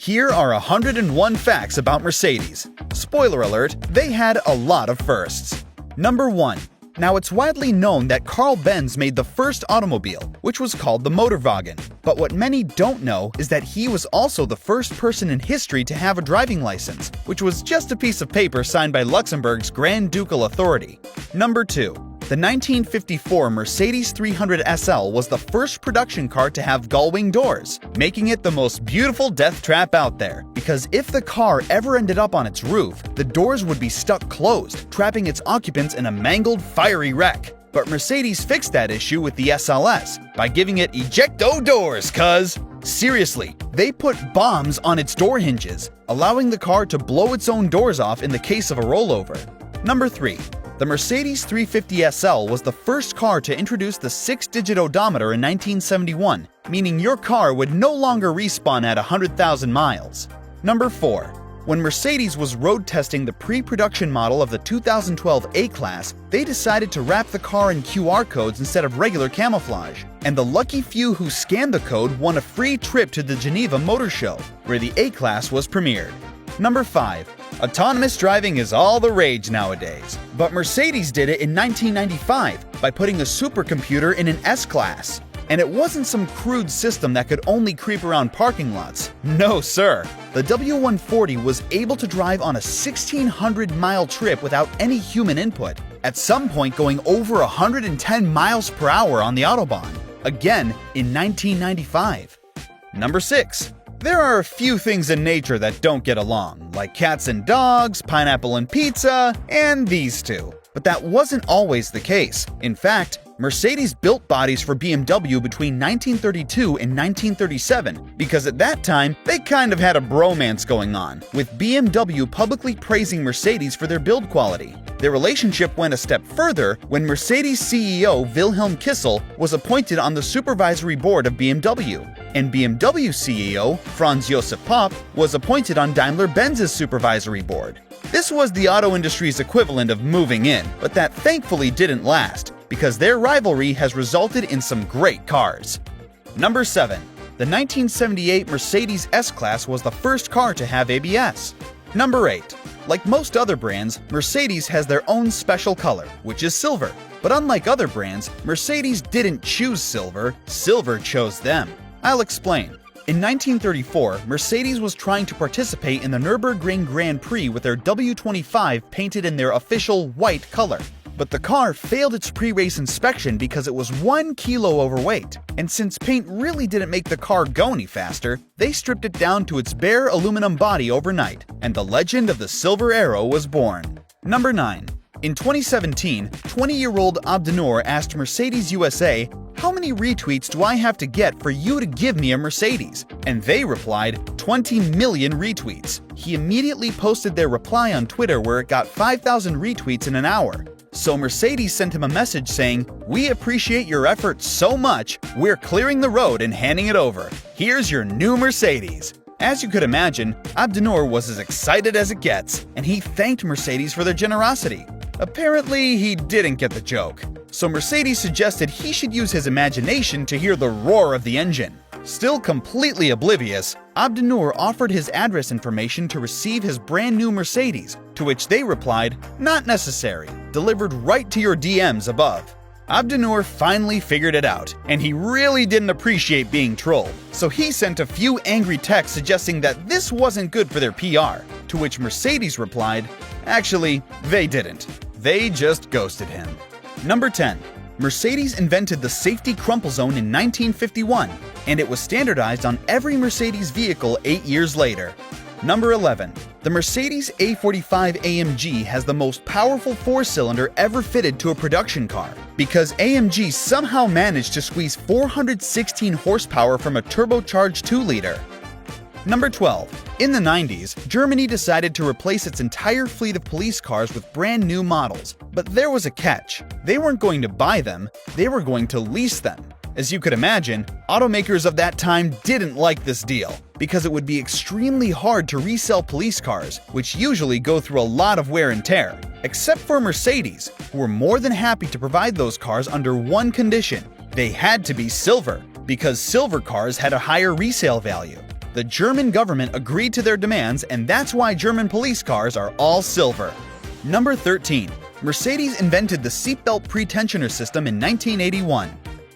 Here are 101 facts about Mercedes. Spoiler alert, they had a lot of firsts. Number 1. Now, it's widely known that Carl Benz made the first automobile, which was called the Motorwagen. But what many don't know is that he was also the first person in history to have a driving license, which was just a piece of paper signed by Luxembourg's Grand Ducal Authority. Number 2. The 1954 Mercedes 300 SL was the first production car to have gull-wing doors, making it the most beautiful death trap out there, because if the car ever ended up on its roof, the doors would be stuck closed, trapping its occupants in a mangled, fiery wreck. But Mercedes fixed that issue with the SLS by giving it ejecto doors, cuz seriously, they put bombs on its door hinges, allowing the car to blow its own doors off in the case of a rollover. Number 3. The Mercedes 350 SL was the first car to introduce the 6-digit odometer in 1971, meaning your car would no longer respawn at 100,000 miles. Number 4. When Mercedes was road testing the pre-production model of the 2012 A-Class, they decided to wrap the car in QR codes instead of regular camouflage. And the lucky few who scanned the code won a free trip to the Geneva Motor Show, where the A-Class was premiered. Number 5. Autonomous driving is all the rage nowadays, but Mercedes did it in 1995 by putting a supercomputer in an S-Class. And it wasn't some crude system that could only creep around parking lots. No, sir. The W140 was able to drive on a 1,600-mile trip without any human input, at some point going over 110 miles per hour on the Autobahn, again in 1995. Number 6. There are a few things in nature that don't get along, like cats and dogs, pineapple and pizza, and these two. But that wasn't always the case. In fact, Mercedes built bodies for BMW between 1932 and 1937 because at that time, they kind of had a bromance going on, with BMW publicly praising Mercedes for their build quality. Their relationship went a step further when Mercedes CEO Wilhelm Kissel was appointed on the supervisory board of BMW, and BMW CEO Franz Josef Popp was appointed on Daimler-Benz's supervisory board. This was the auto industry's equivalent of moving in, but that thankfully didn't last, because their rivalry has resulted in some great cars. Number 7. The 1978 Mercedes S-Class was the first car to have ABS. Number 8. Like most other brands, Mercedes has their own special color, which is silver. But unlike other brands, Mercedes didn't choose silver, silver chose them. I'll explain. In 1934, Mercedes was trying to participate in the Nürburgring Grand Prix with their W25 painted in their official white color. But the car failed its pre-race inspection because it was 1 kilo overweight. And since paint really didn't make the car go any faster, they stripped it down to its bare aluminum body overnight, and the legend of the Silver Arrow was born. Number 9. In 2017, 20-year-old Abdennour asked Mercedes USA, "How many retweets do I have to get for you to give me a Mercedes?" And they replied, 20 million retweets. He immediately posted their reply on Twitter where it got 5,000 retweets in an hour. So Mercedes sent him a message saying, "We appreciate your efforts so much, we're clearing the road and handing it over. Here's your new Mercedes." As you could imagine, Abdennour was as excited as it gets, and he thanked Mercedes for their generosity. Apparently, he didn't get the joke, so Mercedes suggested he should use his imagination to hear the roar of the engine. Still completely oblivious, Abdennour offered his address information to receive his brand new Mercedes, to which they replied, "Not necessary, delivered right to your DMs above." Abdennour finally figured it out, and he really didn't appreciate being trolled, so he sent a few angry texts suggesting that this wasn't good for their PR, to which Mercedes replied, "Actually, they didn't. They just ghosted him." Number 10. Mercedes invented the safety crumple zone in 1951, and it was standardized on every Mercedes vehicle 8 years later. Number 11. The Mercedes A45 AMG has the most powerful 4-cylinder ever fitted to a production car, because AMG somehow managed to squeeze 416 horsepower from a turbocharged 2-liter. Number 12. In the 90s, Germany decided to replace its entire fleet of police cars with brand new models. But there was a catch. They weren't going to buy them, they were going to lease them. As you could imagine, automakers of that time didn't like this deal, because it would be extremely hard to resell police cars, which usually go through a lot of wear and tear. Except for Mercedes, who were more than happy to provide those cars under one condition. They had to be silver, because silver cars had a higher resale value. The German government agreed to their demands, and that's why German police cars are all silver. Number 13. Mercedes invented the seatbelt pretensioner system in 1981.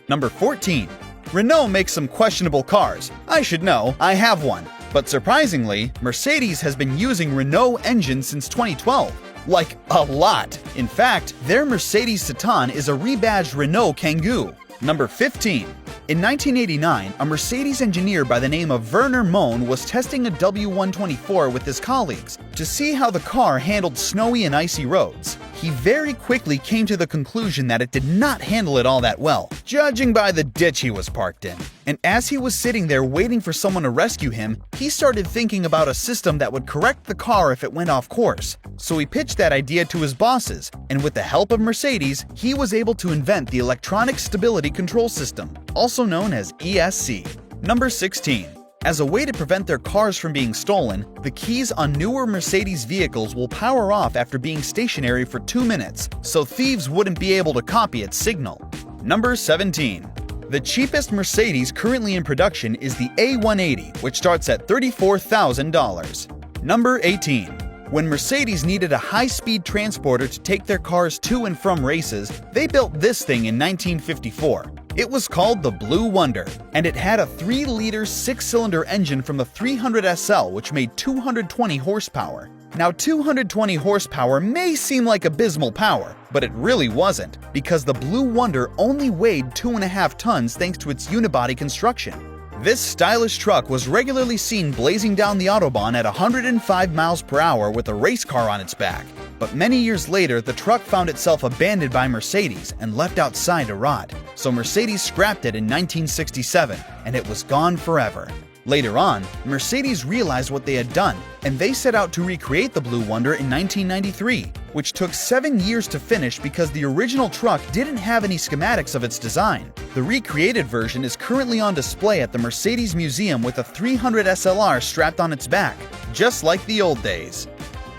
Number 14. Renault makes some questionable cars. I should know, I have one. But surprisingly, Mercedes has been using Renault engines since 2012. Like, a lot. In fact, their Mercedes Citan is a rebadged Renault Kangoo. Number 15. In 1989, a Mercedes engineer by the name of Werner Mohn was testing a W124 with his colleagues to see how the car handled snowy and icy roads. He very quickly came to the conclusion that it did not handle it all that well, judging by the ditch he was parked in. And as he was sitting there waiting for someone to rescue him, he started thinking about a system that would correct the car if it went off course. So he pitched that idea to his bosses, and with the help of Mercedes, he was able to invent the Electronic Stability Control System, also known as ESC. Number 16. As a way to prevent their cars from being stolen, the keys on newer Mercedes vehicles will power off after being stationary for 2 minutes, so thieves wouldn't be able to copy its signal. Number 17. The cheapest Mercedes currently in production is the A180, which starts at $34,000. Number 18. When Mercedes needed a high-speed transporter to take their cars to and from races, they built this thing in 1954. It was called the Blue Wonder, and it had a 3-liter 6-cylinder engine from the 300 SL, which made 220 horsepower. Now, 220 horsepower may seem like abysmal power, but it really wasn't, because the Blue Wonder only weighed 2.5 tons thanks to its unibody construction. This stylish truck was regularly seen blazing down the Autobahn at 105 miles per hour with a race car on its back. But many years later, the truck found itself abandoned by Mercedes and left outside to rot. So Mercedes scrapped it in 1967, and it was gone forever. Later on, Mercedes realized what they had done, and they set out to recreate the Blue Wonder in 1993, which took 7 years to finish because the original truck didn't have any schematics of its design. The recreated version is currently on display at the Mercedes Museum with a 300 SLR strapped on its back, just like the old days.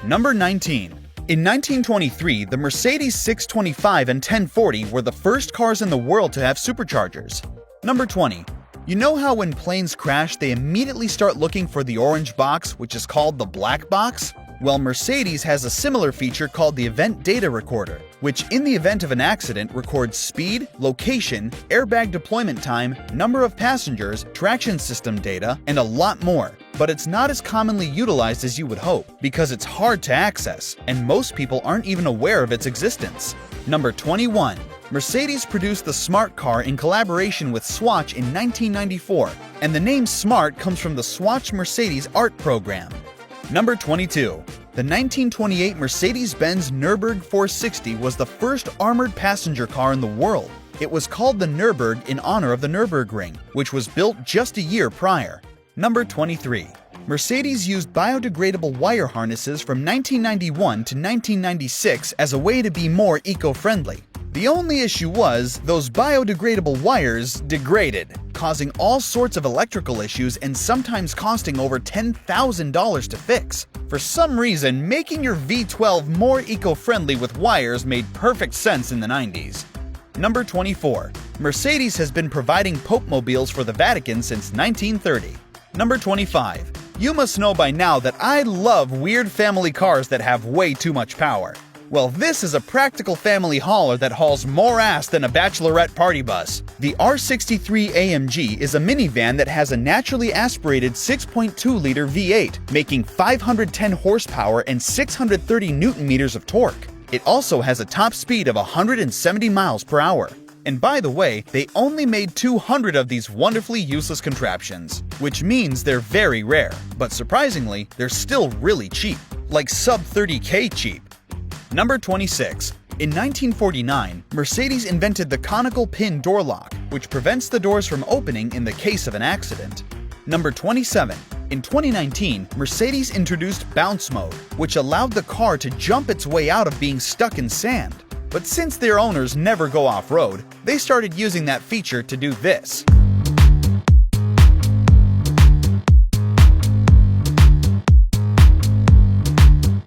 Number 19. In 1923, the Mercedes 625 and 1040 were the first cars in the world to have superchargers. Number 20. You know how when planes crash, they immediately start looking for the orange box, which is called the black box? Well, Mercedes has a similar feature called the Event Data Recorder, which in the event of an accident records speed, location, airbag deployment time, number of passengers, traction system data, and a lot more. But it's not as commonly utilized as you would hope, because it's hard to access, and most people aren't even aware of its existence. Number 21. Mercedes produced the Smart car in collaboration with Swatch in 1994, and the name Smart comes from the Swatch Mercedes art program. Number 22. The 1928 Mercedes Benz Nürburgring 460 was the first armored passenger car in the world. It was called the Nürburg in honor of the Nürburgring, which was built just a year prior. Number 23. Mercedes used biodegradable wire harnesses from 1991 to 1996 as a way to be more eco-friendly. The only issue was, those biodegradable wires degraded, causing all sorts of electrical issues and sometimes costing over $10,000 to fix. For some reason, making your V12 more eco-friendly with wires made perfect sense in the 90s. Number 24. Mercedes has been providing Pope-mobiles for the Vatican since 1930. Number 25. You must know by now that I love weird family cars that have way too much power. Well, this is a practical family hauler that hauls more ass than a bachelorette party bus. The R63 AMG is a minivan that has a naturally aspirated 6.2-liter V8, making 510 horsepower and 630 newton-meters of torque. It also has a top speed of 170 miles per hour. And by the way, they only made 200 of these wonderfully useless contraptions, which means they're very rare. But surprisingly, they're still really cheap, like sub $30K cheap. Number 26. In 1949, Mercedes invented the conical pin door lock, which prevents the doors from opening in the case of an accident. Number 27. In 2019, Mercedes introduced bounce mode, which allowed the car to jump its way out of being stuck in sand. But since their owners never go off-road, they started using that feature to do this.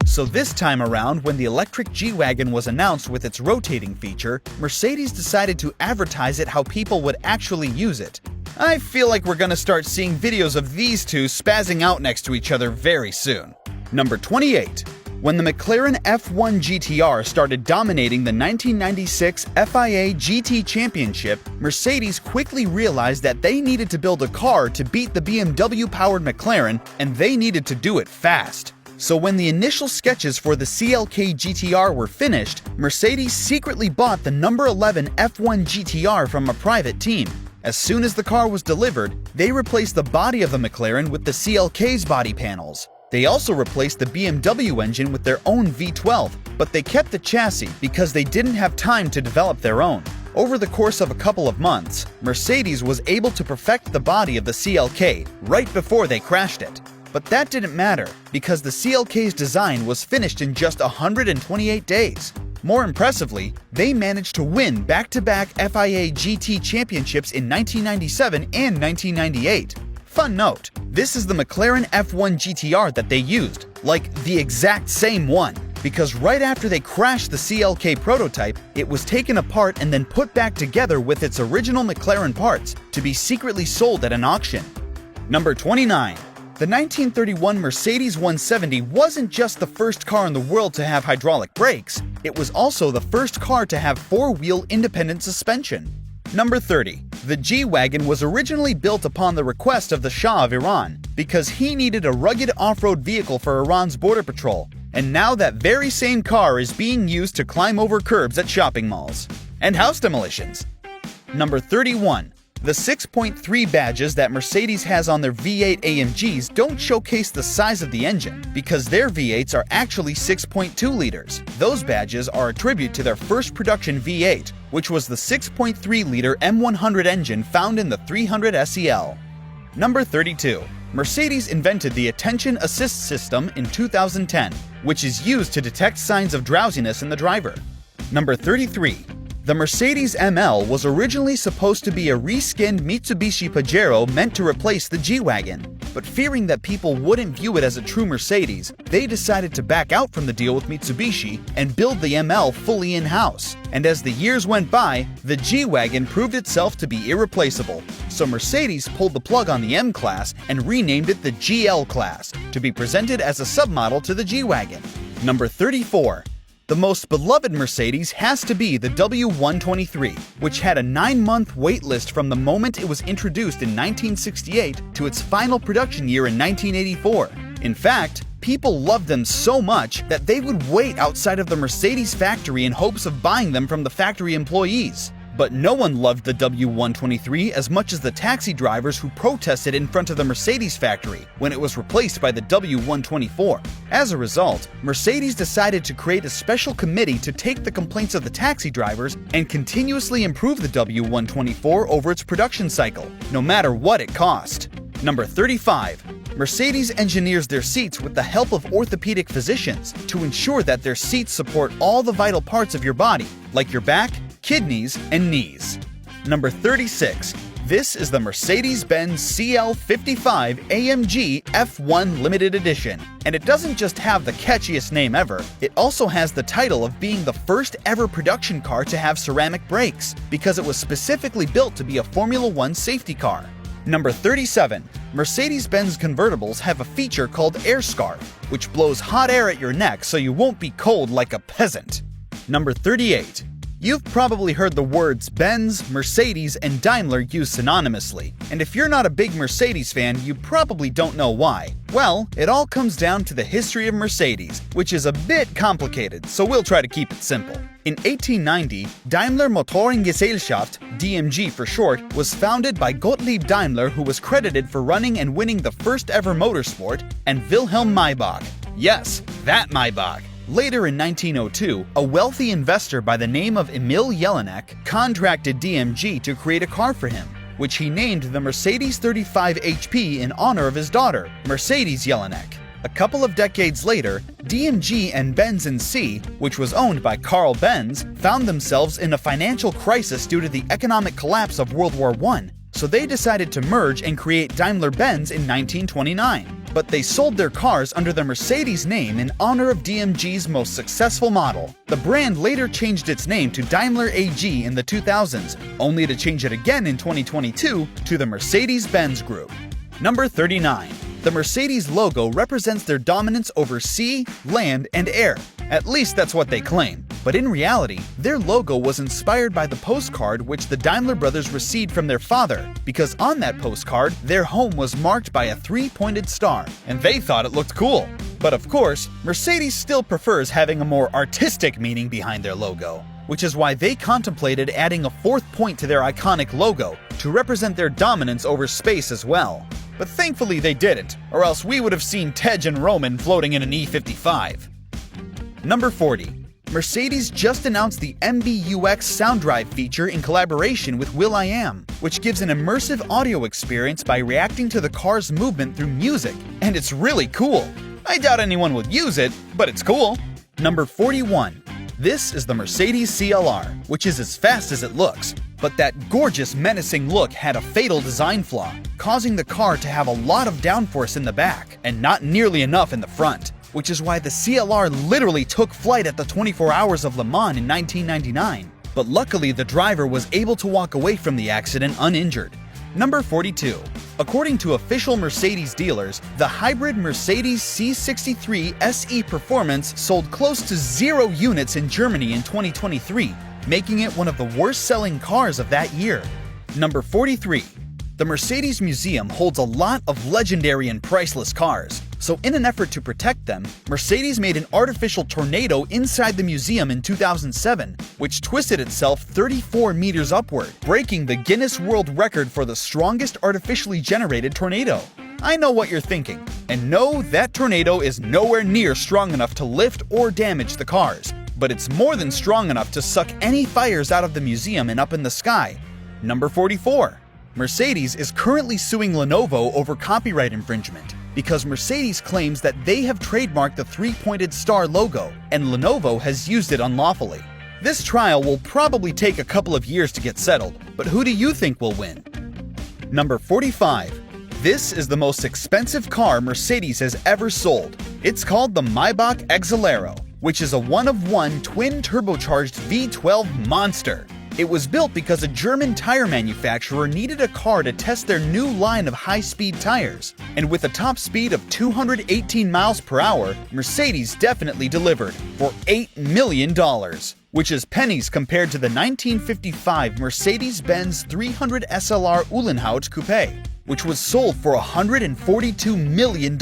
So this time around, when the electric G-Wagon was announced with its rotating feature, Mercedes decided to advertise it how people would actually use it. I feel like we're gonna start seeing videos of these two spazzing out next to each other very soon. Number 28. When the McLaren F1 GTR started dominating the 1996 FIA GT Championship, Mercedes quickly realized that they needed to build a car to beat the BMW-powered McLaren, and they needed to do it fast. So when the initial sketches for the CLK GTR were finished, Mercedes secretly bought the number 11 F1 GTR from a private team. As soon as the car was delivered, they replaced the body of the McLaren with the CLK's body panels. They also replaced the BMW engine with their own V12, but they kept the chassis because they didn't have time to develop their own. Over the course of a couple of months, Mercedes was able to perfect the body of the CLK right before they crashed it. But that didn't matter, because the CLK's design was finished in just 128 days. More impressively, they managed to win back-to-back FIA GT championships in 1997 and 1998. Fun note, this is the McLaren F1 GTR that they used, like the exact same one, because right after they crashed the CLK prototype, it was taken apart and then put back together with its original McLaren parts to be secretly sold at an auction. Number 29. The 1931 Mercedes 170 wasn't just the first car in the world to have hydraulic brakes, it was also the first car to have four-wheel independent suspension. Number 30. The G-Wagon was originally built upon the request of the Shah of Iran, because he needed a rugged off-road vehicle for Iran's border patrol, and now that very same car is being used to climb over curbs at shopping malls. And house demolitions. Number 31. The 6.3 badges that Mercedes has on their V8 AMGs don't showcase the size of the engine, because their V8s are actually 6.2 liters. Those badges are a tribute to their first production V8, which was the 6.3-liter M100 engine found in the 300 SEL. Number 32. Mercedes invented the Attention Assist System in 2010, which is used to detect signs of drowsiness in the driver. Number 33. The Mercedes ML was originally supposed to be a reskinned Mitsubishi Pajero meant to replace the G-Wagon, but fearing that people wouldn't view it as a true Mercedes, they decided to back out from the deal with Mitsubishi and build the ML fully in-house. And as the years went by, the G-Wagon proved itself to be irreplaceable, so Mercedes pulled the plug on the M-Class and renamed it the GL Class, to be presented as a submodel to the G-Wagon. Number 34. The most beloved Mercedes has to be the W123, which had a 9-month wait list from the moment it was introduced in 1968 to its final production year in 1984. In fact, people loved them so much that they would wait outside of the Mercedes factory in hopes of buying them from the factory employees. But no one loved the W123 as much as the taxi drivers who protested in front of the Mercedes factory when it was replaced by the W124. As a result, Mercedes decided to create a special committee to take the complaints of the taxi drivers and continuously improve the W124 over its production cycle, no matter what it cost. Number 35. Mercedes engineers their seats with the help of orthopedic physicians to ensure that their seats support all the vital parts of your body, like your back, kidneys, and knees. Number 36. This is the Mercedes Benz CL55 AMG F1 Limited Edition. And it doesn't just have the catchiest name ever, it also has the title of being the first ever production car to have ceramic brakes, because it was specifically built to be a Formula One safety car. Number 37. Mercedes-Benz convertibles have a feature called Air Scarf, which blows hot air at your neck so you won't be cold like a peasant. Number 38. You've probably heard the words Benz, Mercedes, and Daimler used synonymously, and if you're not a big Mercedes fan, you probably don't know why. Well, it all comes down to the history of Mercedes, which is a bit complicated, so we'll try to keep it simple. In 1890, Daimler Motorengesellschaft, DMG for short, was founded by Gottlieb Daimler, who was credited for running and winning the first ever motorsport, and Wilhelm Maybach. Yes, that Maybach. Later in 1902, a wealthy investor by the name of Emil Jelinek contracted DMG to create a car for him, which he named the Mercedes 35 HP in honor of his daughter, Mercedes Jelinek. A couple of decades later, DMG and Benz & C, which was owned by Carl Benz, found themselves in a financial crisis due to the economic collapse of World War I, so they decided to merge and create Daimler-Benz in 1929. but they sold their cars under the Mercedes name in honor of DMG's most successful model. The brand later changed its name to Daimler AG in the 2000s, only to change it again in 2022 to the Mercedes Benz Group. Number 39. The Mercedes logo represents their dominance over sea, land, and air. At least that's what they claim. But in reality, their logo was inspired by the postcard which the Daimler brothers received from their father, because on that postcard, their home was marked by a three-pointed star, and they thought it looked cool. But of course, Mercedes still prefers having a more artistic meaning behind their logo, which is why they contemplated adding a fourth point to their iconic logo to represent their dominance over space as well. But thankfully they didn't, or else we would have seen Tej and Roman floating in an E55. Number 40. Mercedes just announced the MBUX sound drive feature in collaboration with will.i.am, which gives an immersive audio experience by reacting to the car's movement through music, and it's really cool. I doubt anyone will use it, but it's cool. Number 41. This is the Mercedes CLR, which is as fast as it looks, but that gorgeous menacing look had a fatal design flaw, causing the car to have a lot of downforce in the back and not nearly enough in the front, which is why the CLR literally took flight at the 24 Hours of Le Mans in 1999. But luckily the driver was able to walk away from the accident uninjured. Number 42. According to official Mercedes dealers, the hybrid Mercedes C63 SE Performance sold close to 0 units in Germany in 2023, making it one of the worst-selling cars of that year. Number 43. The Mercedes Museum holds a lot of legendary and priceless cars, so in an effort to protect them, Mercedes made an artificial tornado inside the museum in 2007, which twisted itself 34 meters upward, breaking the Guinness World Record for the strongest artificially generated tornado. I know what you're thinking, and no, that tornado is nowhere near strong enough to lift or damage the cars, but it's more than strong enough to suck any fires out of the museum and up in the sky. Number 44. Mercedes is currently suing Lenovo over copyright infringement because Mercedes claims that they have trademarked the three-pointed star logo, and Lenovo has used it unlawfully. This trial will probably take a couple of years to get settled, but who do you think will win? Number 45. This is the most expensive car Mercedes has ever sold. It's called the Maybach Exelero, which is a one-of-one twin-turbocharged V12 monster. It was built because a German tire manufacturer needed a car to test their new line of high-speed tires. And with a top speed of 218 miles per hour, Mercedes definitely delivered for $8 million, which is pennies compared to the 1955 Mercedes-Benz 300 SLR Uhlenhaut Coupe, which was sold for $142 million,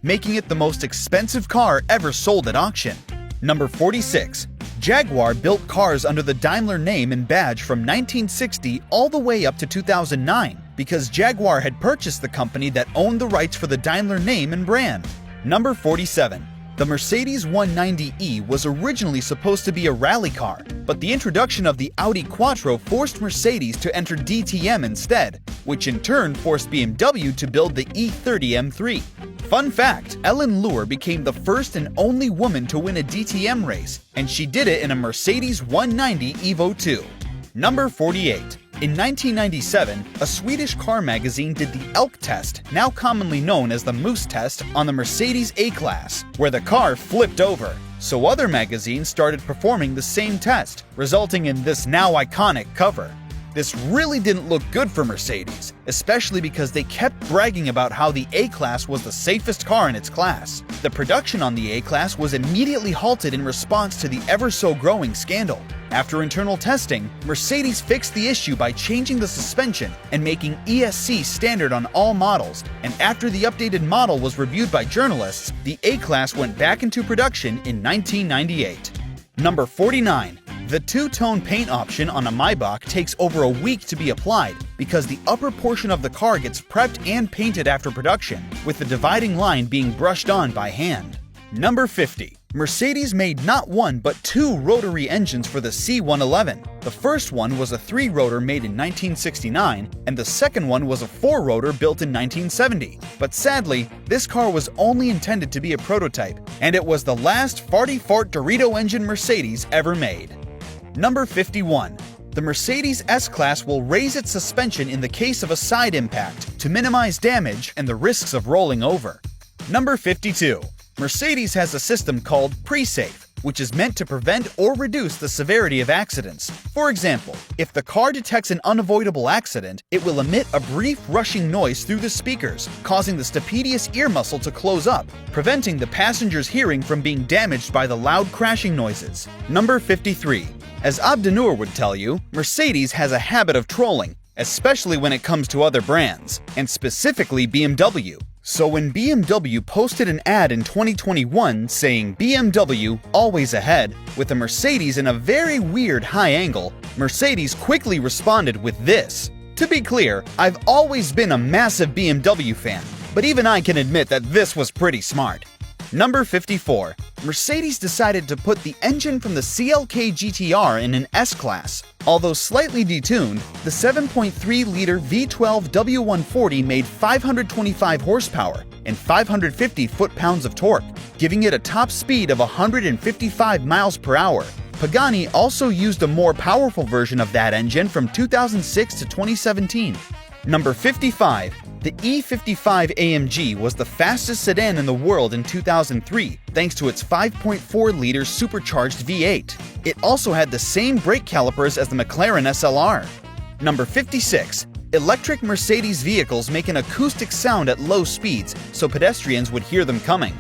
making it the most expensive car ever sold at auction. Number 46. Jaguar built cars under the Daimler name and badge from 1960 all the way up to 2009 because Jaguar had purchased the company that owned the rights for the Daimler name and brand. Number 47. The Mercedes 190e was originally supposed to be a rally car, but the introduction of the Audi Quattro forced Mercedes to enter DTM instead, which in turn forced BMW to build the E30 M3. Fun fact, Ellen Luer became the first and only woman to win a DTM race, and she did it in a Mercedes 190 Evo 2. Number 48. In 1997, a Swedish car magazine did the Elk test, now commonly known as the Moose test, on the Mercedes A-Class, where the car flipped over. So other magazines started performing the same test, resulting in this now iconic cover. This really didn't look good for Mercedes, especially because they kept bragging about how the A-Class was the safest car in its class. The production on the A-Class was immediately halted in response to the ever-so-growing scandal. After internal testing, Mercedes fixed the issue by changing the suspension and making ESC standard on all models, and after the updated model was reviewed by journalists, the A-Class went back into production in 1998. Number 49. The two-tone paint option on a Maybach takes over a week to be applied because the upper portion of the car gets prepped and painted after production, with the dividing line being brushed on by hand. Number 50. Mercedes made not one but two rotary engines for the C111. The first one was a 3-rotor made in 1969, and the second one was a 4-rotor built in 1970. But sadly, this car was only intended to be a prototype, and it was the last farty fart Dorito engine Mercedes ever made. Number 51. The Mercedes S-Class will raise its suspension in the case of a side impact to minimize damage and the risks of rolling over. Number 52. Mercedes has a system called pre-safe, which is meant to prevent or reduce the severity of accidents. For example, if the car detects an unavoidable accident, it will emit a brief rushing noise through the speakers, causing the stapedius ear muscle to close up, preventing the passenger's hearing from being damaged by the loud crashing noises. Number 53. As Abdenur would tell you, Mercedes has a habit of trolling, especially when it comes to other brands, and specifically BMW. So when BMW posted an ad in 2021 saying BMW always ahead with a Mercedes in a very weird high angle, Mercedes quickly responded with this. To be clear, I've always been a massive BMW fan, but even I can admit that this was pretty smart. Number 54. Mercedes decided to put the engine from the CLK GTR in an S-Class. Although slightly detuned, the 7.3-liter V12 W140 made 525 horsepower and 550 foot-pounds of torque, giving it a top speed of 155 miles per hour. Pagani also used a more powerful version of that engine from 2006 to 2017. Number 55. The E55 AMG was the fastest sedan in the world in 2003, thanks to its 5.4-liter supercharged V8. It also had the same brake calipers as the McLaren SLR. Number 56. Electric Mercedes vehicles make an acoustic sound at low speeds, so pedestrians would hear them coming.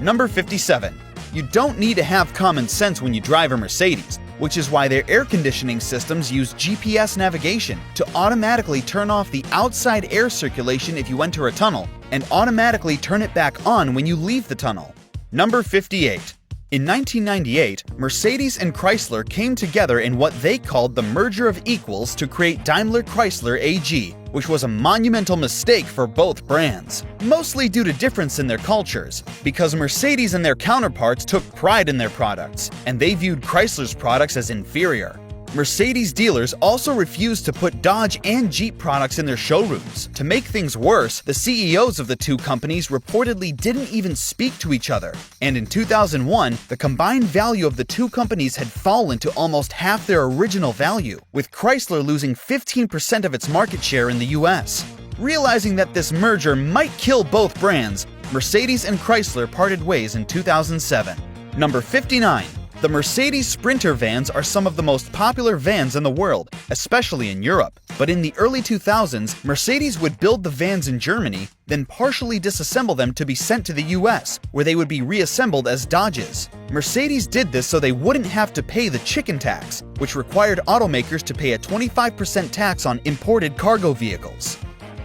Number 57. You don't need to have common sense when you drive a Mercedes, which is why their air conditioning systems use GPS navigation to automatically turn off the outside air circulation if you enter a tunnel, and automatically turn it back on when you leave the tunnel. Number 58. In 1998, Mercedes and Chrysler came together in what they called the merger of equals to create Daimler-Chrysler AG, which was a monumental mistake for both brands, mostly due to difference in their cultures, because Mercedes and their counterparts took pride in their products, and they viewed Chrysler's products as inferior. Mercedes dealers also refused to put Dodge and Jeep products in their showrooms. To make things worse, the CEOs of the two companies reportedly didn't even speak to each other, and in 2001, the combined value of the two companies had fallen to almost half their original value, with Chrysler losing 15% of its market share in the US. Realizing that this merger might kill both brands, Mercedes and Chrysler parted ways in 2007. Number 59. The Mercedes Sprinter vans are some of the most popular vans in the world, especially in Europe. But in the early 2000s, Mercedes would build the vans in Germany, then partially disassemble them to be sent to the US, where they would be reassembled as Dodges. Mercedes did this so they wouldn't have to pay the chicken tax, which required automakers to pay a 25% tax on imported cargo vehicles.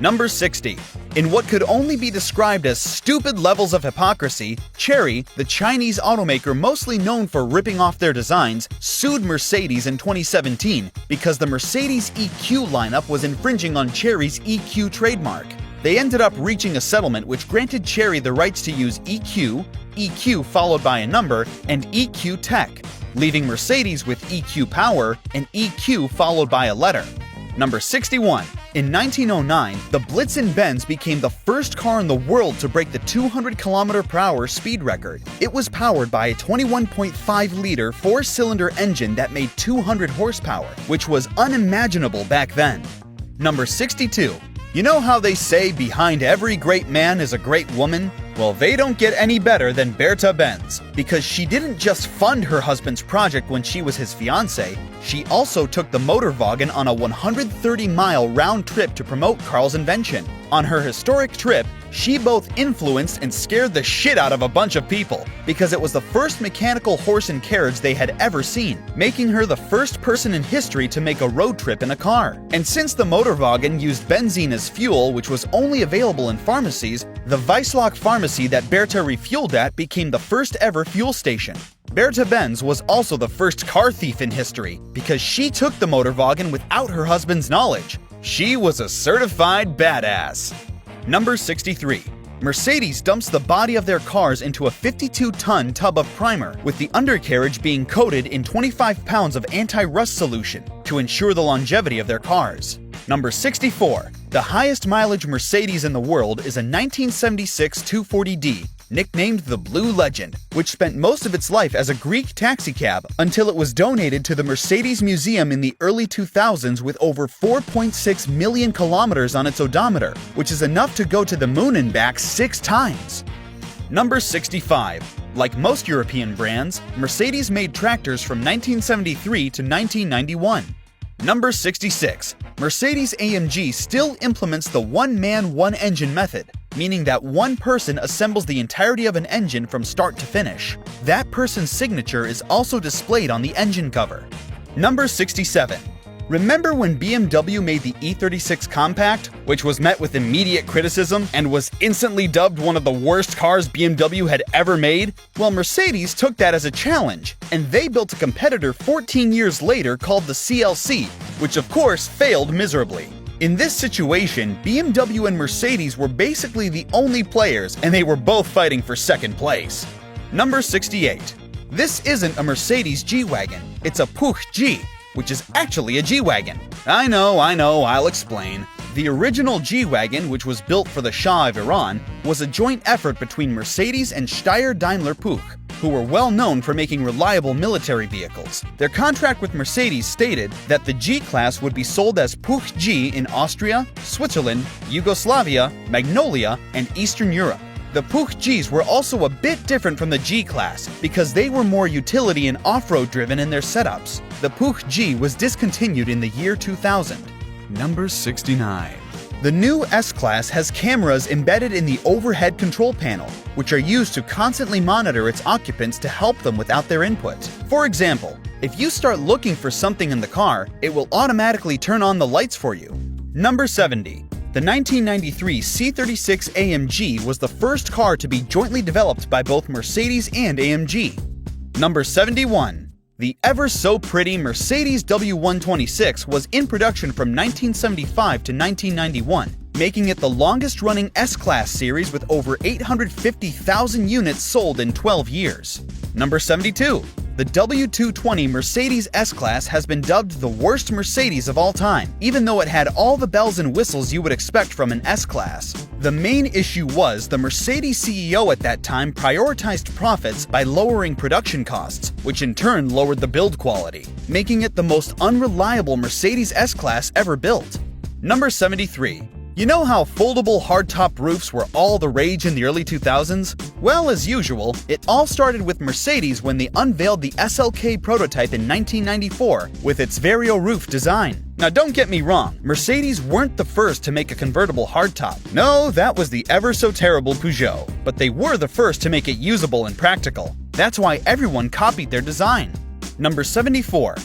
Number 60. In what could only be described as stupid levels of hypocrisy, Chery, the Chinese automaker mostly known for ripping off their designs, sued Mercedes in 2017 because the Mercedes EQ lineup was infringing on Chery's EQ trademark. They ended up reaching a settlement which granted Chery the rights to use EQ, EQ followed by a number, and EQ Tech, leaving Mercedes with EQ Power and EQ followed by a letter. Number 61. In 1909, the Benz became the first car in the world to break the 200 km/h speed record. It was powered by a 21.5-liter four-cylinder engine that made 200 horsepower, which was unimaginable back then. Number 62. You know how they say behind every great man is a great woman? Well, they don't get any better than Benz, because she didn't just fund her husband's project when she was his fiancée, she also took the Motorwagen on a 130-mile round trip to promote Carl's invention. On her historic trip, she both influenced and scared the shit out of a bunch of people, because it was the first mechanical horse and carriage they had ever seen, making her the first person in history to make a road trip in a car. And since the Motorwagen used benzene as fuel, which was only available in pharmacies, the Weissloch pharmacy that Bertha refueled at became the first ever fuel station. Bertha Benz was also the first car thief in history, because she took the Motorwagen without her husband's knowledge. She was a certified badass. Number 63. Mercedes dumps the body of their cars into a 52-ton tub of primer, with the undercarriage being coated in 25 pounds of anti-rust solution to ensure the longevity of their cars. Number 64. The highest mileage Mercedes in the world is a 1976 240D, nicknamed the Blue Legend, which spent most of its life as a Greek taxicab until it was donated to the Mercedes Museum in the early 2000s with over 4.6 million kilometers on its odometer, which is enough to go to the moon and back 6 times. Number 65. Like most European brands, Mercedes made tractors from 1973 to 1991. Number 66. Mercedes-AMG still implements the one-man, one-engine method, meaning that one person assembles the entirety of an engine from start to finish. That person's signature is also displayed on the engine cover. Number 67. Remember when BMW made the E36 Compact, which was met with immediate criticism and was instantly dubbed one of the worst cars BMW had ever made? Well, Mercedes took that as a challenge, and they built a competitor 14 years later called the CLC, which of course failed miserably. In this situation, BMW and Mercedes were basically the only players, and they were both fighting for second place. Number 68. This isn't a Mercedes G-Wagon, it's a Puch G, which is actually a G-Wagon. I know, I'll explain. The original G-Wagon, which was built for the Shah of Iran, was a joint effort between Mercedes and Steyr-Daimler-Puch, who were well known for making reliable military vehicles. Their contract with Mercedes stated that the G-Class would be sold as Puch G in Austria, Switzerland, Yugoslavia, Magnolia, and Eastern Europe. The Puch Gs were also a bit different from the G-Class because they were more utility and off-road driven in their setups. The Puch G was discontinued in the year 2000. Number 69. The new S-Class has cameras embedded in the overhead control panel, which are used to constantly monitor its occupants to help them without their input. For example, if you start looking for something in the car, it will automatically turn on the lights for you. Number 70. The 1993 C36 AMG was the first car to be jointly developed by both Mercedes and AMG. Number 71. The ever-so-pretty Mercedes W126 was in production from 1975 to 1991, making it the longest-running S-Class series with over 850,000 units sold in 12 years. Number 72. The W220 Mercedes S-Class has been dubbed the worst Mercedes of all time, even though it had all the bells and whistles you would expect from an S-Class. The main issue was the Mercedes CEO at that time prioritized profits by lowering production costs, which in turn lowered the build quality, making it the most unreliable Mercedes S-Class ever built. Number 73. You know how foldable hardtop roofs were all the rage in the early 2000s? Well, as usual, it all started with Mercedes when they unveiled the SLK prototype in 1994 with its Vario roof design. Now don't get me wrong, Mercedes weren't the first to make a convertible hardtop. No, that was the ever-so-terrible Peugeot, but they were the first to make it usable and practical. That's why everyone copied their design. Number 74.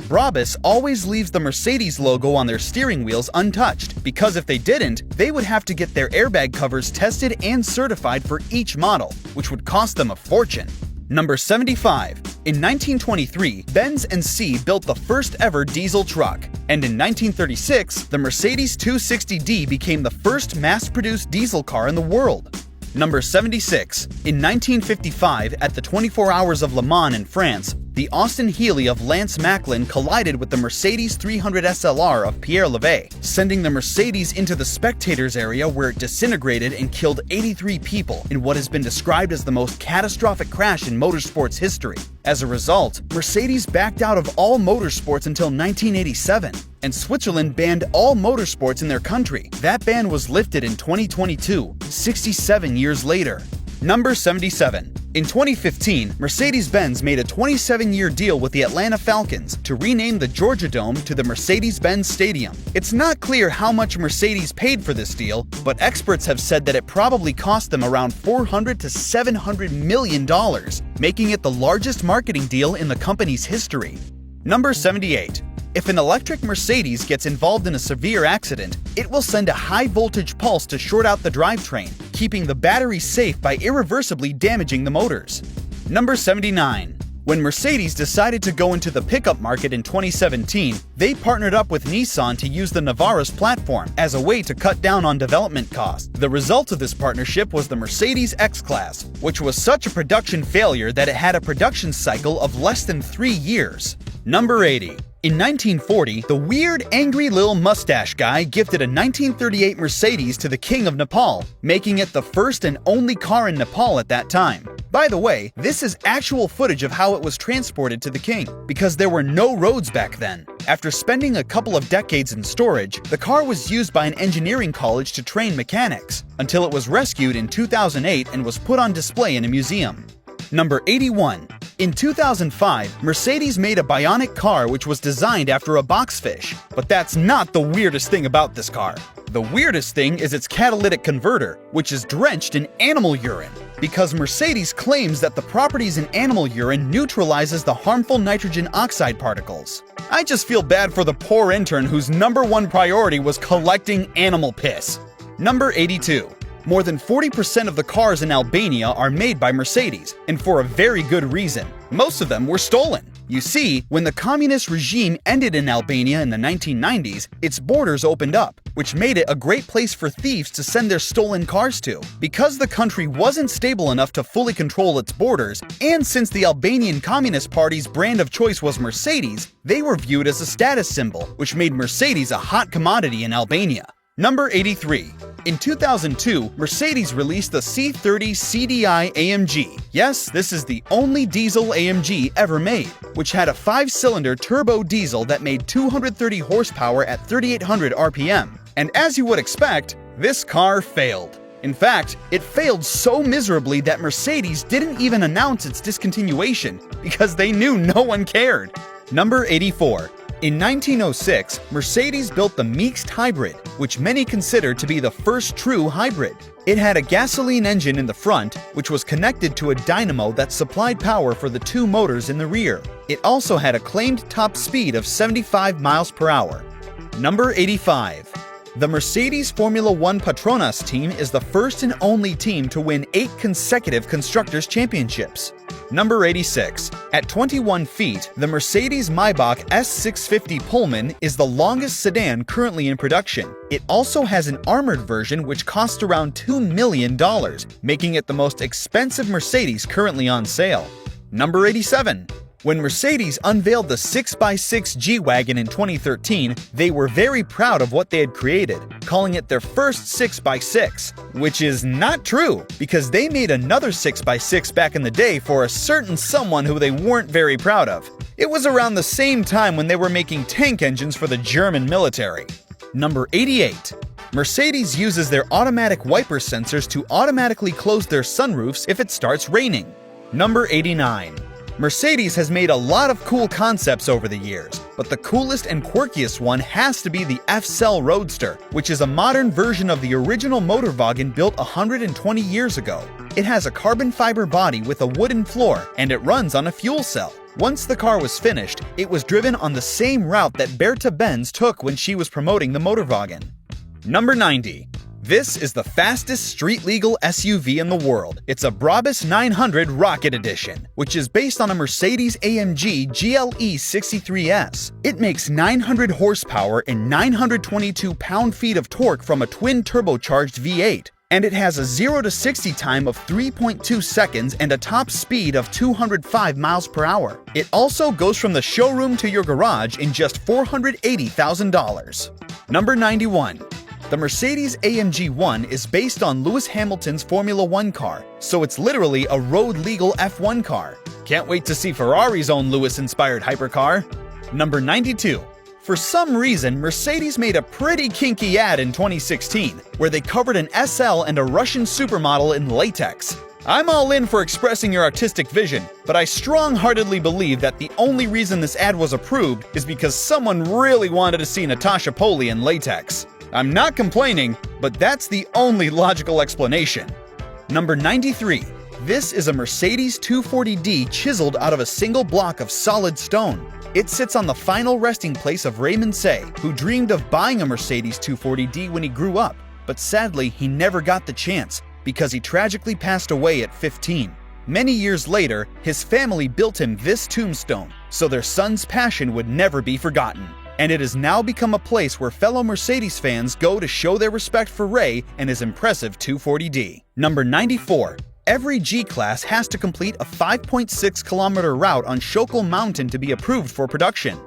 Brabus always leaves the Mercedes logo on their steering wheels untouched, because if they didn't, they would have to get their airbag covers tested and certified for each model, which would cost them a fortune. Number 75. In 1923, Benz and C built the first ever diesel truck, and in 1936, the Mercedes 260D became the first mass-produced diesel car in the world. Number 76. In 1955, at the 24 Hours of Le Mans in France, the Austin Healey of Lance Macklin collided with the Mercedes 300 SLR of Pierre Levay, sending the Mercedes into the spectators area where it disintegrated and killed 83 people in what has been described as the most catastrophic crash in motorsports history. As a result, Mercedes backed out of all motorsports until 1987, and Switzerland banned all motorsports in their country. That ban was lifted in 2022, 67 years later. Number 77. In 2015, Mercedes Benz made a 27-year deal with the Atlanta Falcons to rename the Georgia Dome to the Mercedes Benz Stadium. It's not clear how much Mercedes paid for this deal, but experts have said that it probably cost them around $400 to $700 million, making it the largest marketing deal in the company's history. Number 78. If an electric Mercedes gets involved in a severe accident, it will send a high-voltage pulse to short out the drivetrain, keeping the battery safe by irreversibly damaging the motors. Number 79. When Mercedes decided to go into the pickup market in 2017, they partnered up with Nissan to use the Navaris platform as a way to cut down on development costs. The result of this partnership was the Mercedes X-Class, which was such a production failure that it had a production cycle of less than 3 years. Number 80. In 1940, the weird, angry little mustache guy gifted a 1938 Mercedes to the King of Nepal, making it the first and only car in Nepal at that time. By the way, this is actual footage of how it was transported to the king, because there were no roads back then. After spending a couple of decades in storage, the car was used by an engineering college to train mechanics, until it was rescued in 2008 and was put on display in a museum. Number 81. In 2005, Mercedes made a bionic car which was designed after a boxfish. But that's not the weirdest thing about this car. The weirdest thing is its catalytic converter, which is drenched in animal urine, because Mercedes claims that the properties in animal urine neutralizes the harmful nitrogen oxide particles. I just feel bad for the poor intern whose #1 priority was collecting animal piss. Number 82. More than 40% of the cars in Albania are made by Mercedes, and for a very good reason. Most of them were stolen. You see, when the communist regime ended in Albania in the 1990s, its borders opened up, which made it a great place for thieves to send their stolen cars to. Because the country wasn't stable enough to fully control its borders, and since the Albanian Communist Party's brand of choice was Mercedes, they were viewed as a status symbol, which made Mercedes a hot commodity in Albania. Number 83. In 2002, Mercedes released the C30 CDI AMG. Yes, this is the only diesel AMG ever made, which had a 5-cylinder turbo diesel that made 230 horsepower at 3,800 RPM. And as you would expect, this car failed. In fact, it failed so miserably that Mercedes didn't even announce its discontinuation because they knew no one cared. Number 84. In 1906, Mercedes built the Mixed Hybrid, which many consider to be the first true hybrid. It had a gasoline engine in the front, which was connected to a dynamo that supplied power for the 2 motors in the rear. It also had a claimed top speed of 75 miles per hour. Number 85. The Mercedes Formula One Petronas team is the first and only team to win 8 consecutive Constructors' Championships. Number 86. At 21 feet, the Mercedes Maybach S650 Pullman is the longest sedan currently in production. It also has an armored version which costs around $2 million, making it the most expensive Mercedes currently on sale. Number 87. When Mercedes unveiled the 6x6 G-Wagon in 2013, they were very proud of what they had created, calling it their first 6x6, which is not true, because they made another 6x6 back in the day for a certain someone who they weren't very proud of. It was around the same time when they were making tank engines for the German military. Number 88. Mercedes uses their automatic wiper sensors to automatically close their sunroofs if it starts raining. Number 89. Mercedes has made a lot of cool concepts over the years, but the coolest and quirkiest one has to be the F-Cell Roadster, which is a modern version of the original Motorwagen built 120 years ago. It has a carbon fiber body with a wooden floor, and it runs on a fuel cell. Once the car was finished, it was driven on the same route that MERCEDES Benz took when she was promoting the Motorwagen. Number 90. This is the fastest street-legal SUV in the world. It's a Brabus 900 Rocket Edition, which is based on a Mercedes AMG GLE 63S. It makes 900 horsepower and 922 pound-feet of torque from a twin-turbocharged V8. And it has a 0 to 60 time of 3.2 seconds and a top speed of 205 miles per hour. It also goes from the showroom to your garage in just $480,000. Number 91. The Mercedes AMG 1 is based on Lewis Hamilton's Formula One car, so it's literally a road-legal F1 car. Can't wait to see Ferrari's own Lewis-inspired hypercar. Number 92. For some reason, Mercedes made a pretty kinky ad in 2016, where they covered an SL and a Russian supermodel in latex. I'm all in for expressing your artistic vision, but I strong-heartedly believe that the only reason this ad was approved is because someone really wanted to see Natasha Poli in latex. I'm not complaining, but that's the only logical explanation. Number 93. This is a Mercedes 240D chiseled out of a single block of solid stone. It sits on the final resting place of Raymond Say, who dreamed of buying a Mercedes 240D when he grew up, but sadly he never got the chance because he tragically passed away at 15. Many years later, his family built him this tombstone, so their son's passion would never be forgotten. And it has now become a place where fellow Mercedes fans go to show their respect for Ray and his impressive 240D. Number 94. Every G-Class has to complete a 5.6-kilometer route on Schokl Mountain to be approved for production.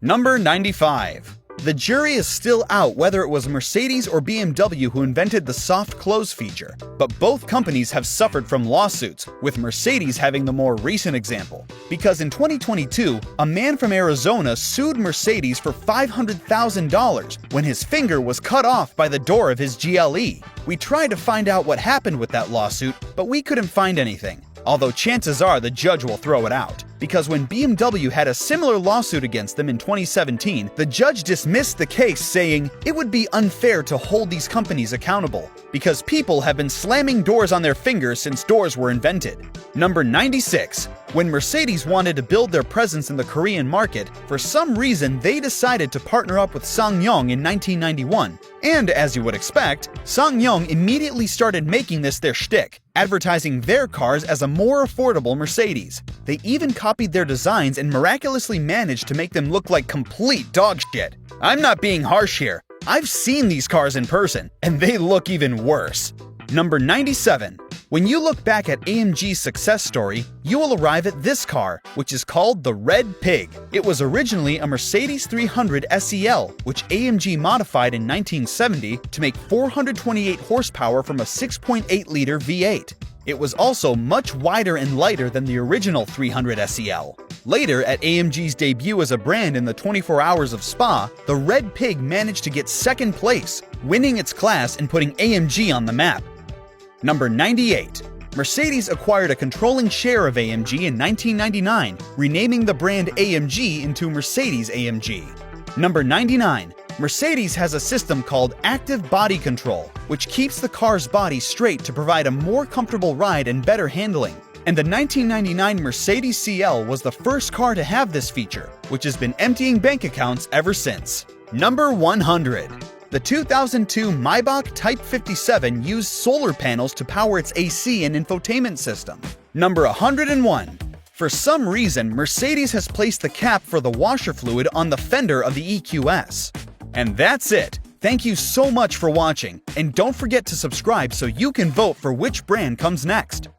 Number 95. The jury is still out whether it was Mercedes or BMW who invented the soft close feature, but both companies have suffered from lawsuits, with Mercedes having the more recent example. Because in 2022, a man from Arizona sued Mercedes for $500,000 when his finger was cut off by the door of his GLE. We tried to find out what happened with that lawsuit, but we couldn't find anything. Although chances are the judge will throw it out. Because when BMW had a similar lawsuit against them in 2017, the judge dismissed the case, saying it would be unfair to hold these companies accountable, because people have been slamming doors on their fingers since doors were invented. Number 96. When Mercedes wanted to build their presence in the Korean market, for some reason they decided to partner up with SsangYong in 1991. And as you would expect, SsangYong immediately started making this their shtick, advertising their cars as a more affordable Mercedes. They even copied their designs and miraculously managed to make them look like complete dog shit. I'm not being harsh here. I've seen these cars in person, and they look even worse. Number 97. When you look back at AMG's success story, you will arrive at this car, which is called the Red Pig. It was originally a Mercedes 300 SEL, which AMG modified in 1970 to make 428 horsepower from a 6.8-liter V8. It was also much wider and lighter than the original 300 SEL. Later, at AMG's debut as a brand in the 24 Hours of Spa, the Red Pig managed to get second place, winning its class and putting AMG on the map. Number 98. Mercedes acquired a controlling share of AMG in 1999, renaming the brand AMG into Mercedes-AMG. Number 99. Mercedes has a system called Active Body Control, which keeps the car's body straight to provide a more comfortable ride and better handling. And the 1999 Mercedes CL was the first car to have this feature, which has been emptying bank accounts ever since. Number 100. The 2002 Maybach Type 57 used solar panels to power its AC and infotainment system. Number 101. For some reason, Mercedes has placed the cap for the washer fluid on the fender of the EQS. And that's it. Thank you so much for watching, and don't forget to subscribe so you can vote for which brand comes next.